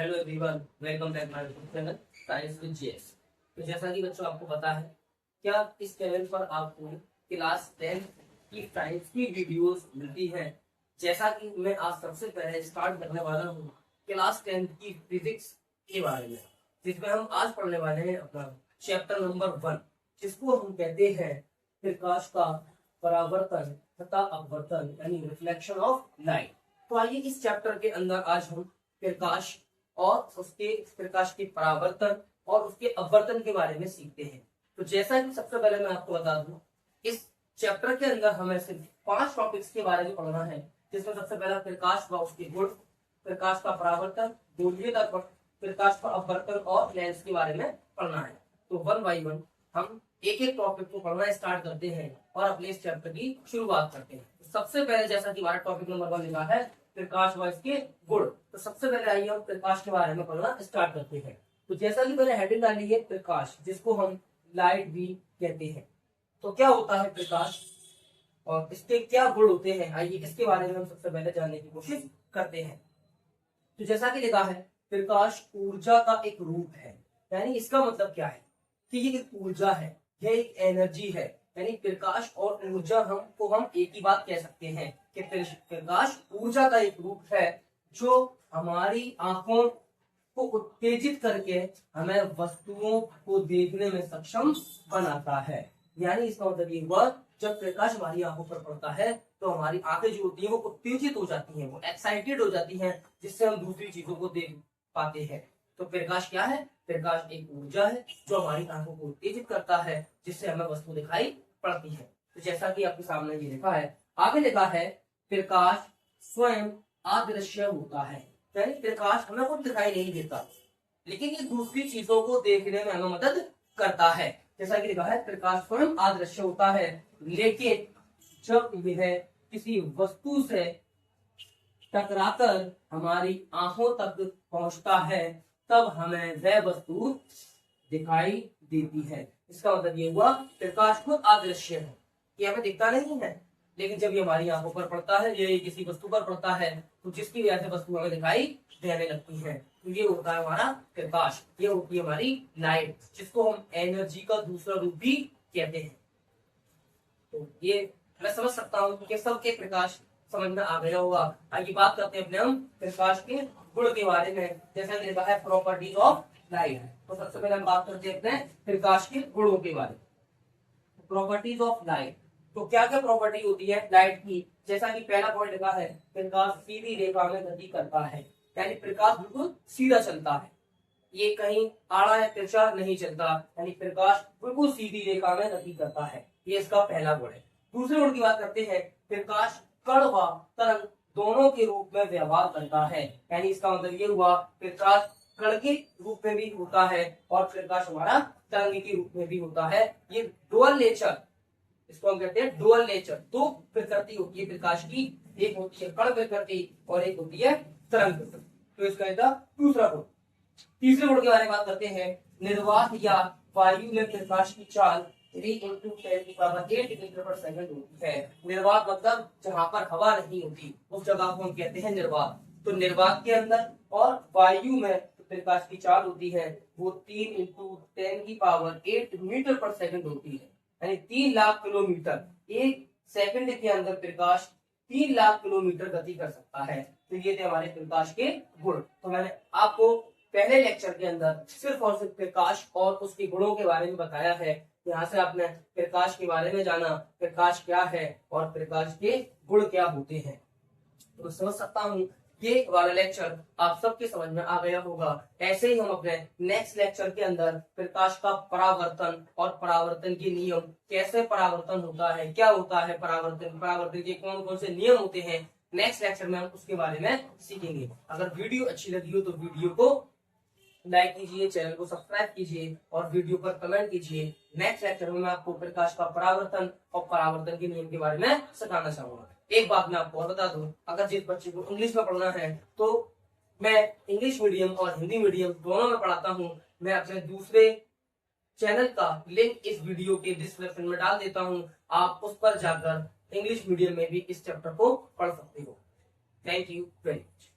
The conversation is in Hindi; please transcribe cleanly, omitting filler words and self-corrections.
Hello everyone, welcome back my YouTube channel science with GS. तो जैसा कि बच्चों आपको पता है, क्या इस चैनल पर आपको क्लास 10 की साइंस की वीडियोस मिलती हैं। जैसा कि मैं आज सबसे पहले स्टार्ट करने वाला हूँ क्लास 10 की फिजिक्स के बारे में, जिसमें हम आज पढ़ने वाले हैं अपना चैप्टर नंबर 1, जिसको हम कहते हैं प्रकाश का परावर्तन तथा अपवर्तन, यानी रिफ्लेक्शन ऑफ लाइट। तो आइए इस चैप्टर के अंदर आज हम प्रकाश और उसके प्रकाश के परावर्तन और उसके अपवर्तन के बारे में सीखते हैं। तो जैसा कि सबसे पहले मैं आपको बता दूं, इस चैप्टर के अंदर हमें सिर्फ 5 टॉपिक्स के बारे में पढ़ना है, जिसमें सबसे पहला प्रकाश व उसके गुण, प्रकाश का परावर्तन, गोलीय दर्पण, प्रकाश का अपवर्तन और लेंस के बारे में पढ़ना है। तो 1 बाय 1 हम एक एक टॉपिक को पढ़ना स्टार्ट करते हैं और अपने इस चैप्टर की शुरुआत करते हैं। सबसे पहले जैसा कि हमारा टॉपिक नंबर 1 लिखा है प्रकाश व इसके गुण, तो सबसे पहले आइए हम प्रकाश के बारे में पढ़ना स्टार्ट करते हैं। तो जैसा कि मैंने हेडिंग डाली है प्रकाश, जिसको हम लाइट भी कहते हैं। तो क्या होता है प्रकाश और इसके क्या गुण होते हैं, आइए इसके बारे में हम सबसे पहले जानने की कोशिश करते हैं। तो जैसा कि लिखा है प्रकाश ऊर्जा का एक रूप है, यानी इसका मतलब क्या है कि ये एक ऊर्जा है, यह एक एनर्जी है। यानी प्रकाश और ऊर्जा हम एक ही बात कह सकते हैं कि प्रकाश ऊर्जा का एक रूप है जो हमारी आंखों को उत्तेजित करके हमें वस्तुओं को देखने में सक्षम बनाता है। यानी इसका मतलब ये हुआ, जब प्रकाश हमारी आंखों पर पड़ता है तो हमारी आंखें जो होती है वो उत्तेजित हो जाती हैं, वो एक्साइटेड हो जाती हैं, जिससे हम दूसरी चीजों को देख पाते हैं। तो प्रकाश क्या है? प्रकाश एक ऊर्जा है जो हमारी आंखों को उत्तेजित करता है, जिससे हमें वस्तु दिखाई पड़ती है। तो जैसा कि आपके सामने ये लिखा है, आगे लिखा है प्रकाश स्वयं अदृश्य होता है। यानी प्रकाश हमें खुद दिखाई नहीं देता, लेकिन ये दूसरी चीजों को देखने में हमें मदद करता है। जैसा कि लिखा है प्रकाश स्वयं अदृश्य होता है, लेकिन जब यह किसी वस्तु से टकराकर हमारी आंखों तक पहुंचता है तब हमें वह वस्तु दिखाई देती है। इसका मतलब ये हुआ प्रकाश खुद अदृश्य है, ये हमें दिखता नहीं है, लेकिन जब ये हमारी आंखों पर पड़ता है, ये किसी वस्तु पर पड़ता है, तो जिसकी वजह से वस्तु हमें दिखाई देने लगती है। तो ये होता है हमारा प्रकाश, ये होती है हमारी लाइट, जिसको हम एनर्जी का दूसरा रूप भी कहते हैं। तो ये मैं समझ सकता हूँ कि सबके प्रकाश समझ में आ गया होगा। आगे बात करते हैं अपने हम प्रकाश के गुण के बारे में। जैसा कि लिखा है प्रॉपर्टीज ऑफ लाइट, तो सबसे पहले हम बात करते हैं अपने प्रकाश के गुणों के बारे में। प्रॉपर्टीज ऑफ लाइट, तो क्या क्या प्रॉपर्टी होती है लाइट की? जैसा कि पहला पॉइंट लिखा है प्रकाश सीधी रेखा में गति करता है, यानी प्रकाश बिल्कुल सीधा चलता है, ये कहीं आड़ा या तिरछा नहीं चलता, यानी प्रकाश बिल्कुल सीधी रेखा में गति करता है। ये इसका पहला गुण है। दूसरे गुण की बात करते हैं, प्रकाश कण व तरंग दोनों के रूप में व्यवहार करता है। यानी इसका मतलब ये हुआ प्रकाश कण के रूप में भी होता है और प्रकाश हमारा तरंग के रूप में भी होता है। ये डुअल नेचर, इसको हम कहते हैं डुअल नेचर। दो प्रकृति होती है प्रकाश की, एक होती है कण प्रकृति और एक होती है तरंग प्रकृति। तो इसका दूसरा गुण। तीसरे गुण के बारे में बात करते हैं, निर्वात या वायु में प्रकाश की चाल 3 × 10⁸ मीटर पर सेकंड होती है। निर्वात मतलब जहां पर हवा नहीं होती, उस जगह को हम कहते हैं निर्वात। तो निर्वात के अंदर और वायु में प्रकाश की चाल होती है वो 3 × 10⁸ मीटर पर सेकंड होती है, यानी 3 लाख किलोमीटर एक सेकंड के अंदर प्रकाश 3 लाख किलोमीटर गति कर सकता है। तो ये थे हमारे प्रकाश के गुण। तो मैंने आपको पहले लेक्चर के अंदर सिर्फ और सिर्फ प्रकाश और उसके गुणों के बारे में बताया है। यहाँ से आपने प्रकाश के बारे में जाना, प्रकाश क्या है और प्रकाश के गुण क्या होते हैं। तो समझ सकता हूँ ये वाला लेक्चर आप सबके समझ में आ गया होगा। ऐसे ही हम अपने नेक्स्ट लेक्चर के अंदर प्रकाश का परावर्तन और परावर्तन के नियम, कैसे परावर्तन होता है, क्या होता है परावर्तन, परावर्तन के कौन कौन से नियम होते हैं, नेक्स्ट लेक्चर में हम उसके बारे में सीखेंगे। अगर वीडियो अच्छी लगी हो तो वीडियो को लाइक कीजिए, चैनल को सब्सक्राइब कीजिए और वीडियो पर कमेंट कीजिए। नेक्स्ट लेक्चर में मैं आपको प्रकाश का परावर्तन और परावर्तन के नियम के बारे में सिखाना चाहूंगा। एक बात मैं आपको और बता दूं, अगर जिस बच्चे को इंग्लिश में पढ़ना है तो मैं इंग्लिश मीडियम और हिंदी मीडियम दोनों में पढ़ाता हूँ। मैं अपने दूसरे चैनल का लिंक इस वीडियो के डिस्क्रिप्शन में डाल देता हूँ, आप उस पर जाकर इंग्लिश मीडियम में भी इस चैप्टर को पढ़ सकते हो। Thank you very much.